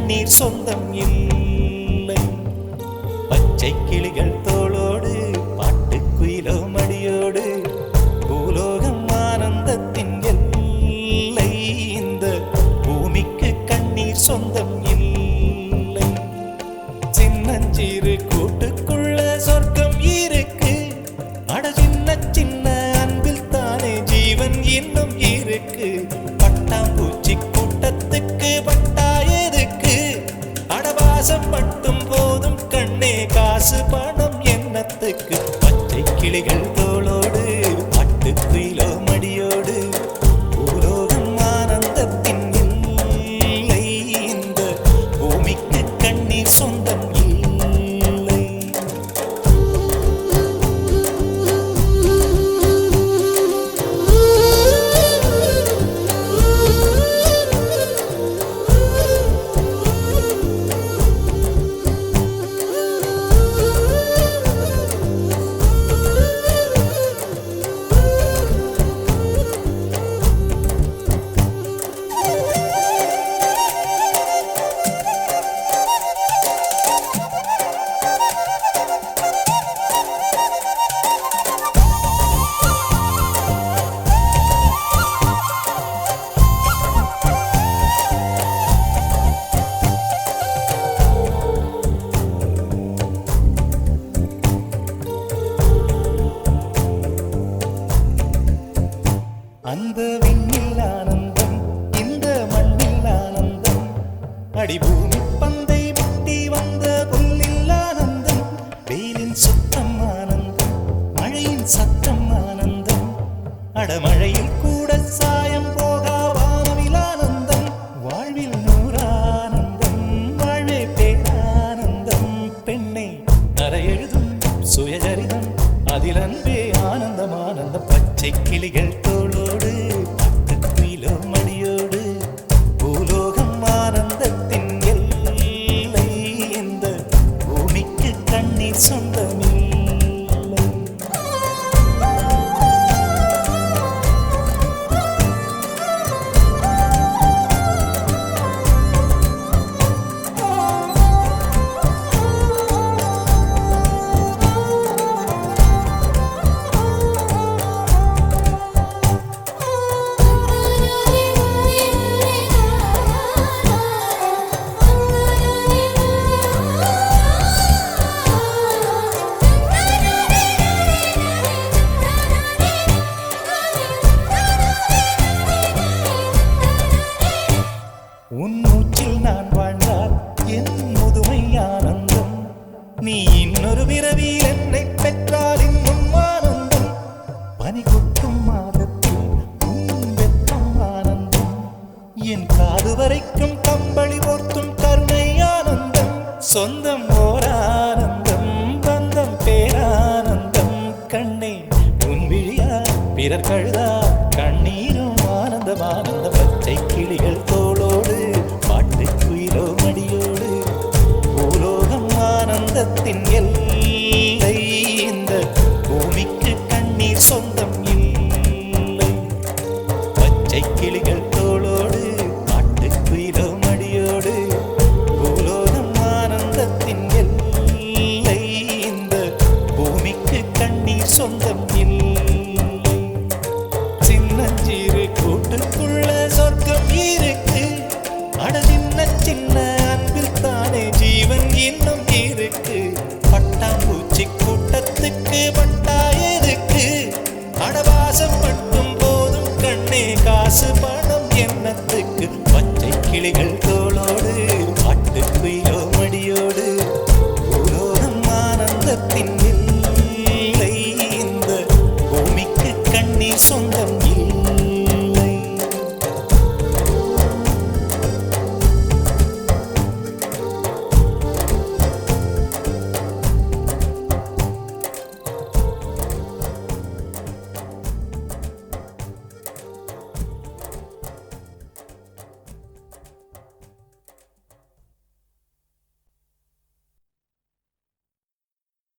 கண்ணீர் சொந்தம் இல்லை. பச்சை கிளிகள் தோளோடு பாட்டுக்குயிலோ மடியோடு பூலோகம் ஆனந்தத்தின் எல்லை. இந்த பூமிக்கு கண்ணீர் சொந்தம் இல்லை. சின்னஞ்சிறு கூட்டுக்குள்ள சொர்க்கம் இருக்கு. அட சின்ன சின்ன அன்பில் தானே ஜீவன் இன்னும் இருக்கு. பட்டாம்பூச்சி கூட்டத்துக்கு பட்டாயதுக்கு அடவாசம் மட்டும் போதும் கண்ணே, காசு பணம் எண்ணத்துக்கு. பச்சை கிளிகள் தோளோடு பாட்டுக்குயிலோ மடியோடு பூலோகம் ஆனந்தத்தின் இல்லை. இந்த பூமிக்கு கண்ணீர் சொந்தம் இல்லை. அந்த விண்ணில் ஆனந்தம், இந்த மண்ணில் ஆனந்தம். அடிபூமி பந்தை முட்டி வந்த புல்லில் ஆனந்தம். வெயிலின் சுத்தம் ஆனந்தம், மழையின் சத்தம் ஆனந்தம். அடமழையில் கூட சாயம் போகா வானவில் ஆனந்தம். வாழ்வில் நூறானந்தம், வாழ்வே பேரானந்தம். பெண்ணை நரையெழுதும் சுயசரிதம், அதில் அன்பே ஆனந்தம் ஆனந்தம். பச்சை கிளிகள் தோளோடு பாட்டுக்குயிலோ மடியோடு பூலோகம் ஆனந்தத்தின் எல்லை. இந்த பூமிக்கு கண்ணீர் சொந்தமில்லை. உன் மூச்சில் நான் வாழ்ந்தால் என் முதுமை ஆனந்தம். நீ இன்னொரு பிறவியில் என்னை பெற்றால் இன்னும் ஆனந்தம். பனி கொட்டும் மாதத்தில் உன் வெப்பம் ஆனந்தம். என் காது வரைக்கும் கம்பளி போர்த்தும் கருணை ஆனந்தம். சொந்தம் ஓர் ஆனந்தம், பந்தம் பேரானந்தம். கண்ணே உன் விழியா பிறர் கழுதா கண்ணீரும் ஆனந்தம் ஆனந்தம். பச்சை கிளிகள் தோளோடு பாட்டுக்குயிலோ மடியோடு பூலோகம் ஆனந்தத்தின் எல்லை. இந்த பூமிக்கு கண்ணீர் சொந்தம் இல்லை. பச்சை கிளிகள் தோளோடு பாட்டுக்குயிலோ மடியோடு பூலோகம் ஆனந்தத்தின் எல்லை. இந்த பூமிக்கு கண்ணீர் சொந்தம் இல்லை. சின்னஞ்சிறு கூட்டுக்குள்ள சொர்க்கம் இருக்கு. அட சின்ன சின்ன அன்பில் தானே ஜீவன் இன்னும் இருக்கு. பட்டாம்பூச்சி கூட்டத்துக்கு பட்டாயதுக்கு அடவாசம் மட்டும் போதும் கண்ணே, காசு பணம் எண்ணத்துக்கு. பச்சை கிளிகள் தோளோடு பாட்டுக்குயிலோ மடியோடு பூலோகம் ஆனந்தத்தின் இல்லை. இந்த பூமிக்கு கண்ணீர் சொந்தம் இல்லை.